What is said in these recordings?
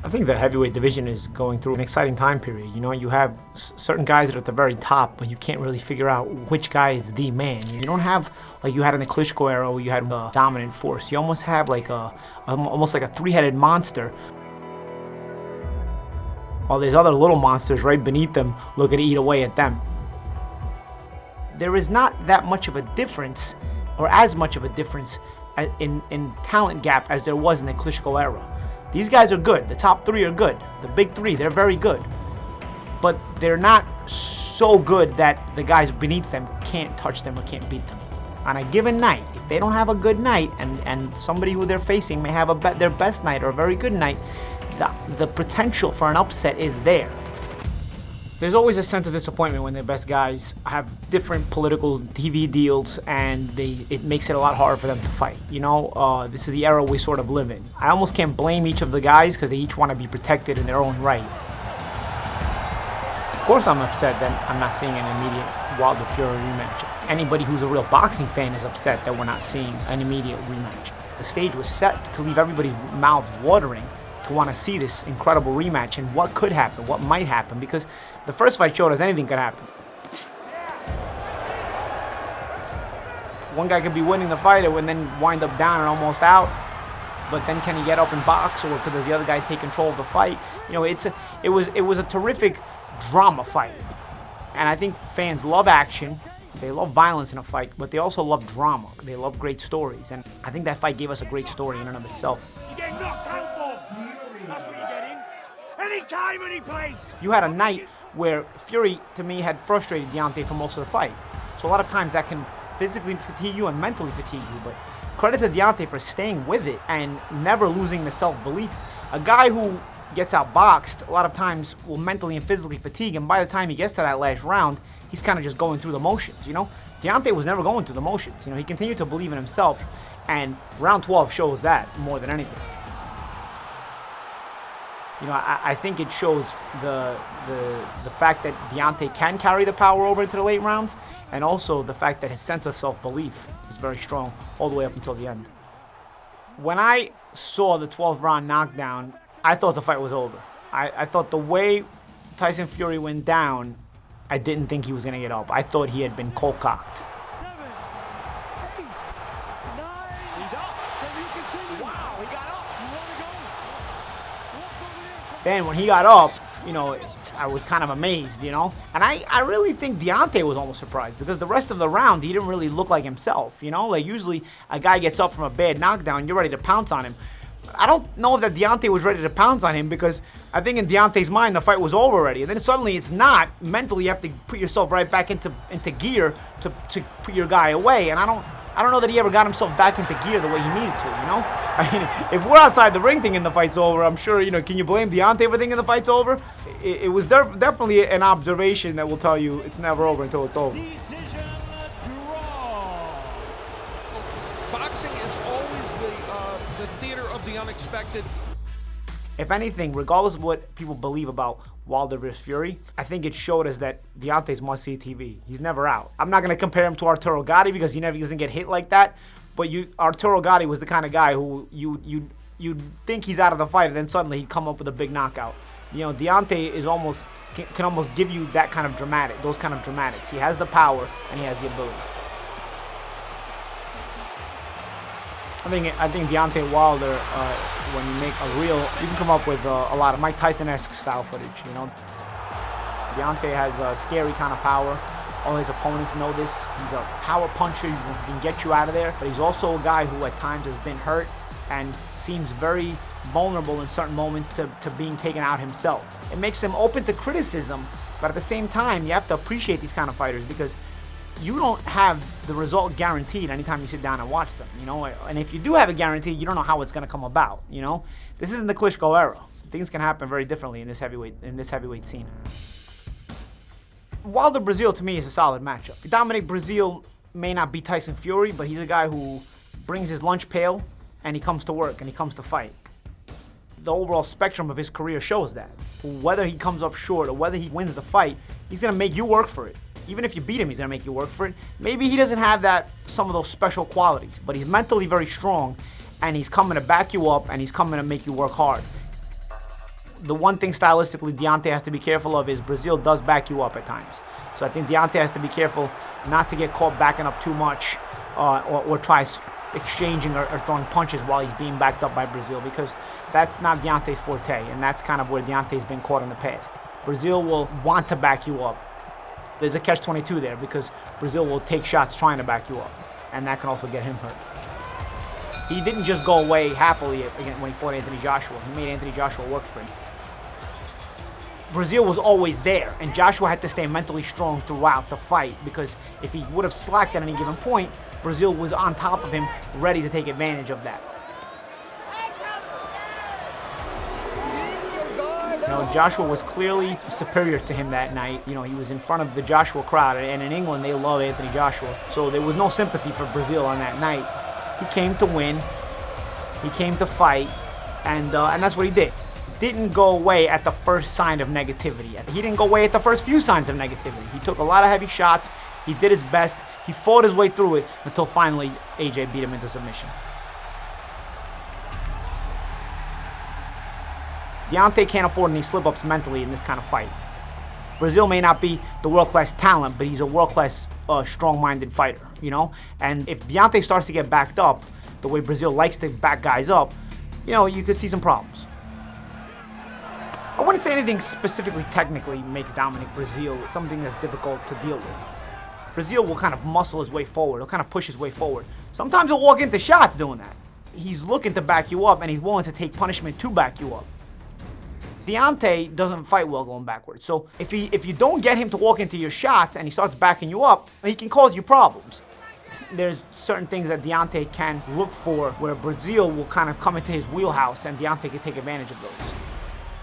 I think the heavyweight division is going through an exciting time period. You know, you have certain guys that are at the very top, but you can't really figure out which guy is the man. You don't have, like you had in the Klitschko era, where you had a dominant force. You almost have like almost like a three-headed monster, while there's other little monsters right beneath them looking to eat away at them. There is not that much of a difference, or as much of a difference, in talent gap as there was in the Klitschko era. These guys are good. The top three are good. The big three, they're very good. But they're not so good that the guys beneath them can't touch them or can't beat them. On a given night, if they don't have a good night and somebody who they're facing may have their best night or a very good night, the potential for an upset is there. There's always a sense of disappointment when the best guys have different political TV deals and it makes it a lot harder for them to fight. You know, this is the era we sort of live in. I almost can't blame each of the guys because they each want to be protected in their own right. Of course I'm upset that I'm not seeing an immediate Wilder-Fury rematch. Anybody who's a real boxing fan is upset that we're not seeing an immediate rematch. The stage was set to leave everybody's mouths watering to want to see this incredible rematch and what could happen, what might happen, because the first fight showed us anything could happen. One guy could be winning the fight and then wind up down and almost out, but then can he get up and box, or does the other guy take control of the fight? You know, it was a terrific drama fight, and I think fans love action. They love violence in a fight, but they also love drama. They love great stories, and I think that fight gave us a great story in and of itself. You're getting knocked out for. That's what you're getting. Any time, any place. You had a night where Fury, to me, had frustrated Deontay for most of the fight. So a lot of times that can physically fatigue you and mentally fatigue you, but credit to Deontay for staying with it and never losing the self-belief. A guy who gets outboxed a lot of times will mentally and physically fatigue, and by the time he gets to that last round, he's kind of just going through the motions, you know? Deontay was never going through the motions. You know, he continued to believe in himself, and round 12 shows that more than anything. You know, I think it shows the fact that Deontay can carry the power over into the late rounds, and also the fact that his sense of self-belief is very strong all the way up until the end. When I saw the 12th round knockdown, I thought the fight was over. I thought the way Tyson Fury went down, I didn't think he was going to get up. I thought he had been cold-cocked. Then when he got up, you know, I was kind of amazed, you know? And I really think Deontay was almost surprised, because the rest of the round, he didn't really look like himself, you know? Like, usually a guy gets up from a bad knockdown, you're ready to pounce on him. I don't know that Deontay was ready to pounce on him, because I think in Deontay's mind, the fight was over already. And then suddenly it's not. Mentally, you have to put yourself right back into gear to put your guy away. And I don't know that he ever got himself back into gear the way he needed to, you know? I mean, if we're outside the ring thinking the fight's over, I'm sure, you know, can you blame Deontay for thinking the fight's over? It was definitely an observation that will tell you it's never over until it's over. Decision draw. Boxing is always the theater of the unexpected. If anything, regardless of what people believe about Wilder vs. Fury, I think it showed us that Deontay's must-see TV. He's never out. I'm not going to compare him to Arturo Gatti because he doesn't get hit like that, but Arturo Gatti was the kind of guy who you'd think he's out of the fight, and then suddenly he'd come up with a big knockout. You know, Deontay is can almost give you that kind of those kind of dramatics. He has the power and he has the ability. I think Deontay Wilder, when you make you can come up with a lot of Mike Tyson-esque style footage, you know. Deontay has a scary kind of power. All his opponents know this. He's a power puncher. He can get you out of there. But he's also a guy who at times has been hurt and seems very vulnerable in certain moments to being taken out himself. It makes him open to criticism, but at the same time, you have to appreciate these kind of fighters, because you don't have the result guaranteed anytime you sit down and watch them, you know? And if you do have it guaranteed, you don't know how it's going to come about, you know? This isn't the Klitschko era. Things can happen very differently in this heavyweight scene. Wilder Breazeale, to me, is a solid matchup. Dominic Breazeale may not be Tyson Fury, but he's a guy who brings his lunch pail and he comes to work and he comes to fight. The overall spectrum of his career shows that. Whether he comes up short or whether he wins the fight, he's going to make you work for it. Even if you beat him, he's going to make you work for it. Maybe he doesn't have some of those special qualities, but he's mentally very strong, and he's coming to back you up, and he's coming to make you work hard. The one thing stylistically Deontay has to be careful of is Breazeale does back you up at times. So I think Deontay has to be careful not to get caught backing up too much or try exchanging or throwing punches while he's being backed up by Breazeale, because that's not Deontay's forte, and that's kind of where Deontay's been caught in the past. Breazeale will want to back you up. There's a catch-22 there because Breazeale will take shots trying to back you up, and that can also get him hurt. He didn't just go away happily when he fought Anthony Joshua. He made Anthony Joshua work for him. Breazeale was always there, and Joshua had to stay mentally strong throughout the fight, because if he would have slacked at any given point, Breazeale was on top of him, ready to take advantage of that. Joshua was clearly superior to him that night. He was in front of the Joshua crowd, and in England they love Anthony Joshua. So there was no sympathy for Breazeale on that night. He came to win, he came to fight, and that's what he did. Didn't go away at the first sign of negativity. He didn't go away at the first few signs of negativity. He took a lot of heavy shots, he did his best, he fought his way through it until finally AJ beat him into submission. Deontay can't afford any slip-ups mentally in this kind of fight. Breazeale may not be the world-class talent, but he's a world-class, strong-minded fighter, And if Deontay starts to get backed up, the way Breazeale likes to back guys up, you could see some problems. I wouldn't say anything specifically technically makes Dominic Breazeale something that's difficult to deal with. Breazeale will kind of muscle his way forward. He'll kind of push his way forward. Sometimes he'll walk into shots doing that. He's looking to back you up, and he's willing to take punishment to back you up. Deontay doesn't fight well going backwards. So if you don't get him to walk into your shots and he starts backing you up, he can cause you problems. There's certain things that Deontay can look for where Breazeale will kind of come into his wheelhouse, and Deontay can take advantage of those.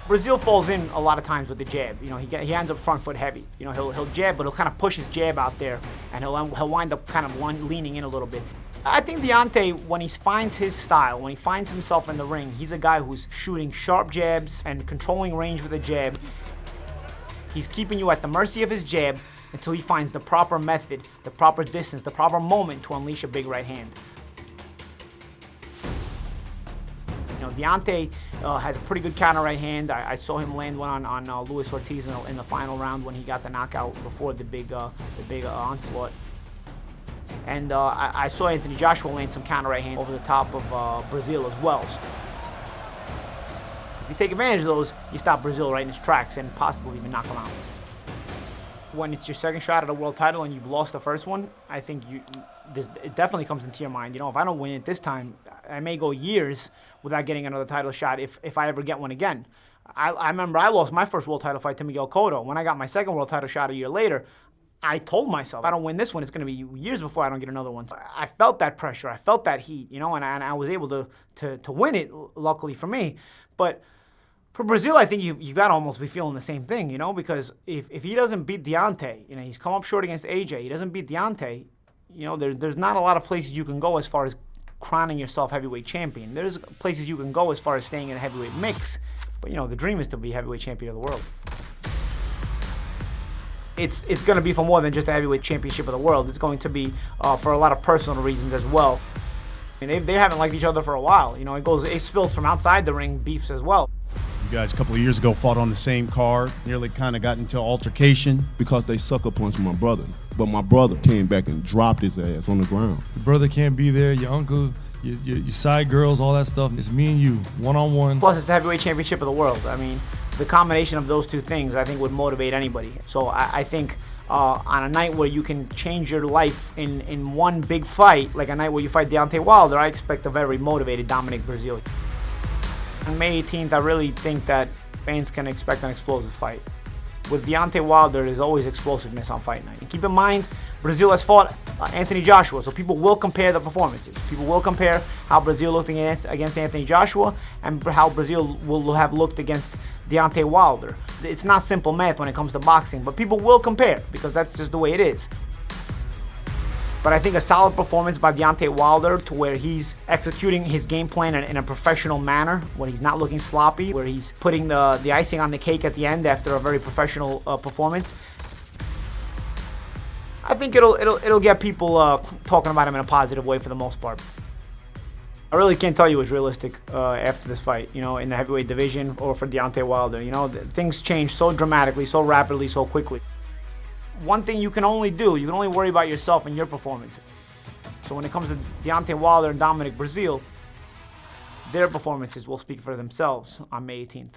Breazeale falls in a lot of times with the jab. He ends up front foot heavy. He'll jab, but he'll kind of push his jab out there, and he'll wind up kind of leaning in a little bit. I think Deontay, when he finds his style, when he finds himself in the ring, he's a guy who's shooting sharp jabs and controlling range with a jab. He's keeping you at the mercy of his jab until he finds the proper method, the proper distance, the proper moment to unleash a big right hand. Deontay has a pretty good counter right hand. I saw him land one on Luis Ortiz in the final round when he got the knockout before the big onslaught. And I saw Anthony Joshua land some counter right hand over the top of Breazeale as well. So if you take advantage of those, you stop Breazeale right in his tracks and possibly even knock him out. When it's your second shot at a world title and you've lost the first one, I think it definitely comes into your mind. If I don't win it this time, I may go years without getting another title shot if I ever get one again. I remember I lost my first world title fight to Miguel Cotto. When I got my second world title shot a year later, I told myself, if I don't win this one, it's going to be years before I don't get another one. So I felt that pressure. I felt that heat, and I was able to win it, luckily for me. But for Breazeale, I think you got to almost be feeling the same thing, because if he doesn't beat Deontay, he's come up short against AJ, he doesn't beat Deontay, there's not a lot of places you can go as far as crowning yourself heavyweight champion. There's places you can go as far as staying in a heavyweight mix, but the dream is to be heavyweight champion of the world. It's going to be for more than just a heavyweight championship of the world. It's going to be for a lot of personal reasons as well. They haven't liked each other for a while. It spills from outside the ring beefs as well. You guys a couple of years ago fought on the same card, nearly kind of got into an altercation. Because they sucker punched my brother. But my brother came back and dropped his ass on the ground. Your brother can't be there, your uncle, your side girls, all that stuff. It's me and you, one-on-one. Plus, it's the heavyweight championship of the world. The combination of those two things, I think, would motivate anybody. So I think on a night where you can change your life in one big fight, like a night where you fight Deontay Wilder, I expect a very motivated Dominic Breazeale. On May 18th, I really think that fans can expect an explosive fight. With Deontay Wilder, there's always explosiveness on fight night. And keep in mind, Breazeale has fought Anthony Joshua, so people will compare the performances. People will compare how Breazeale looked against Anthony Joshua and how Breazeale will have looked against Deontay Wilder. It's not simple math when it comes to boxing, but people will compare because that's just the way it is. But I think a solid performance by Deontay Wilder to where he's executing his game plan in a professional manner, where he's not looking sloppy, where he's putting the icing on the cake at the end after a very professional performance. I think it'll get people talking about him in a positive way for the most part. I really can't tell you what's realistic after this fight, you know, in the heavyweight division or for Deontay Wilder. You know, things change so dramatically, so rapidly, so quickly. One thing you can only do, you can only worry about yourself and your performance. So when it comes to Deontay Wilder and Dominic Breazeale, their performances will speak for themselves on May 18th.